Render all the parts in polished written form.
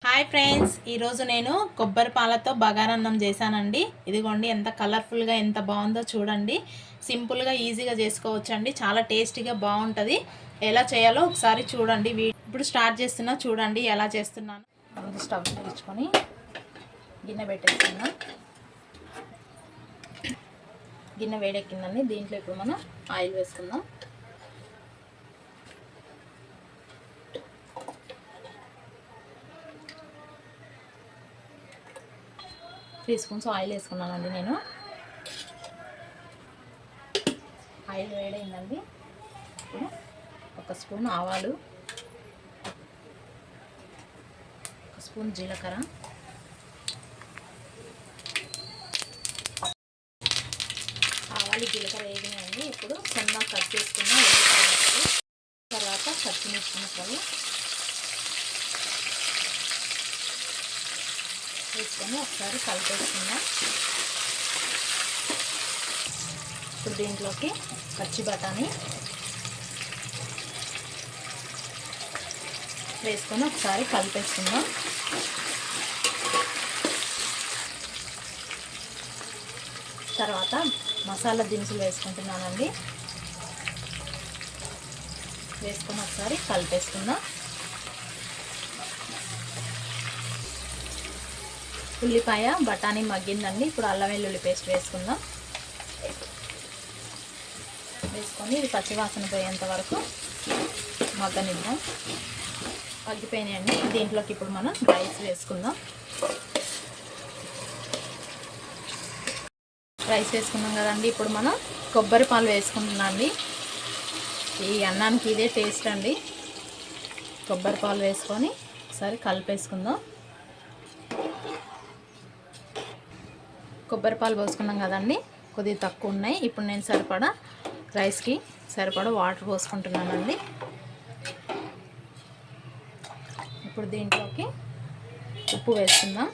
Hi friends, ఈరోజు నేను కొబ్బరి పాలతో బగారన్నం చేశానండి. ఇదిగోండి ఎంత కలర్ఫుల్గా ఎంత బాగుందో చూడండి. సింపుల్గా ఈజీగా చేసుకోవచ్చండి. చాలా టేస్టీగా బాగుంటుంది. ఎలా చేయాలో ఒకసారి చూడండి. ఇప్పుడు స్టార్ట్ చేస్తున్నా, చూడండి ఎలా చేస్తున్నాను. ముందు స్టవ్ తెచ్చుకొని గిన్నె పెట్టేస్తున్నా. గిన్నె వేడెక్కిందండి. దీంట్లో ఇప్పుడు మనం ఆయిల్ వేసుకుందాం. 3 స్పూన్స్ ఆయిల్ వేసుకున్నానండి. నేను ఆయిల్ వేడైందండి. ఇప్పుడు 1 స్పూన్ ఆవాలు, 1 స్పూన్ జీలకర్ర, ఆవాలు జీలకర్ర వేగినాయండి. ఇప్పుడు సన్నగా కట్ చేసుకున్న ఉల్లిపాయలు, తర్వాత పచ్చిమిర్చి ముక్కలు వేసుకొని ఒకసారి కలిపేసుకుందాం. ఇప్పుడు దీంట్లోకి పచ్చి బఠానీ వేసుకొని ఒకసారి కలిపేసుకుందాం. తర్వాత మసాలా దినుసులు వేసుకుంటున్నానండి. వేసుకొని ఒకసారి కలిపేసుకుందాం. ఉల్లిపాయ బఠానీ మగ్గిందండి. ఇప్పుడు అల్లం వెల్లుల్లి పేస్ట్ వేసుకుందాం. వేసుకొని ఇది పచ్చివాసన పోయేంత వరకు మగ్గనిద్దాం. మగ్గిపోయినాయండి. దీంట్లోకి ఇప్పుడు మనం రైస్ వేసుకుందాం. రైస్ వేసుకున్నాం కదండి. ఇప్పుడు మనం కొబ్బరి పాలు వేసుకుంటున్నాం అండి. ఈ అన్నానికి ఇదే టేస్ట్ అండి. కొబ్బరి పాలు వేసుకొని ఒకసారి కలిపేసుకుందాం. కొబ్బరి పాలు పోసుకున్నాం కదండి, కొద్దిగా తక్కువ ఉన్నాయి. ఇప్పుడు నేను సరిపడా రైస్కి సరిపడా వాటర్ పోసుకుంటున్నానండి. ఇప్పుడు దీంట్లోకి ఉప్పు వేసుకుందాం.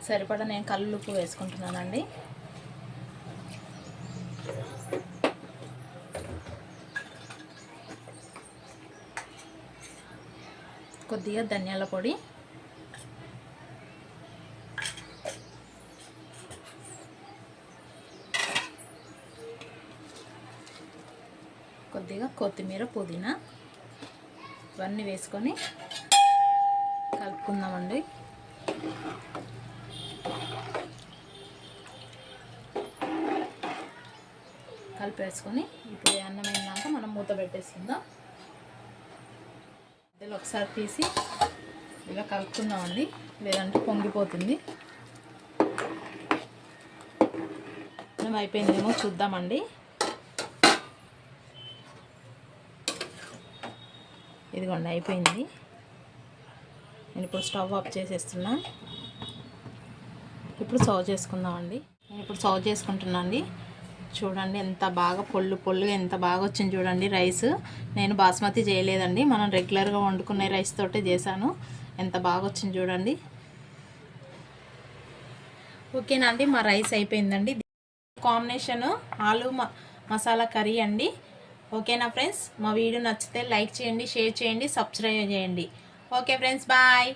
సరిపడా నేను కల్లుప్పు వేసుకుంటున్నానండి. కొద్దిగా ధనియాల పొడి, కొద్దిగా కొత్తిమీర, పుదీనా ఇవన్నీ వేసుకొని కలుపుకుందామండి. కలిపేసుకొని ఇప్పుడు అన్నం అయినాక మనం మూత పెట్టేసుకుందాం. ఇందులో ఒకసారి తీసి ఇలా కలుపుకుందామండి, లేదంటే పొంగిపోతుంది. అన్నం అయిపోయిందేమో చూద్దామండి. ఇదిగోండి అయిపోయింది. నేను ఇప్పుడు స్టవ్ ఆఫ్ చేసేస్తున్నా. ఇప్పుడు సర్వ్ చేసుకుందామండి. నేను ఇప్పుడు సర్వ్ చేసుకుంటున్నా అండి. చూడండి ఎంత బాగా పొల్లుగా ఎంత బాగా వచ్చింది చూడండి. రైస్ నేను బాస్మతి చేయలేదండి, మనం రెగ్యులర్గా వండుకునే రైస్ తోటే చేశాను. ఎంత బాగా వచ్చింది చూడండి. ఓకేనా అండి, మా రైస్ అయిపోయిందండి. కాంబినేషను ఆలు మసాలా కర్రీ అండి. ఓకేనా ఫ్రెండ్స్, మా వీడియో నచ్చితే లైక్ చేయండి, షేర్ చేయండి, సబ్స్క్రైబ్ చేయండి. Okay friends, bye.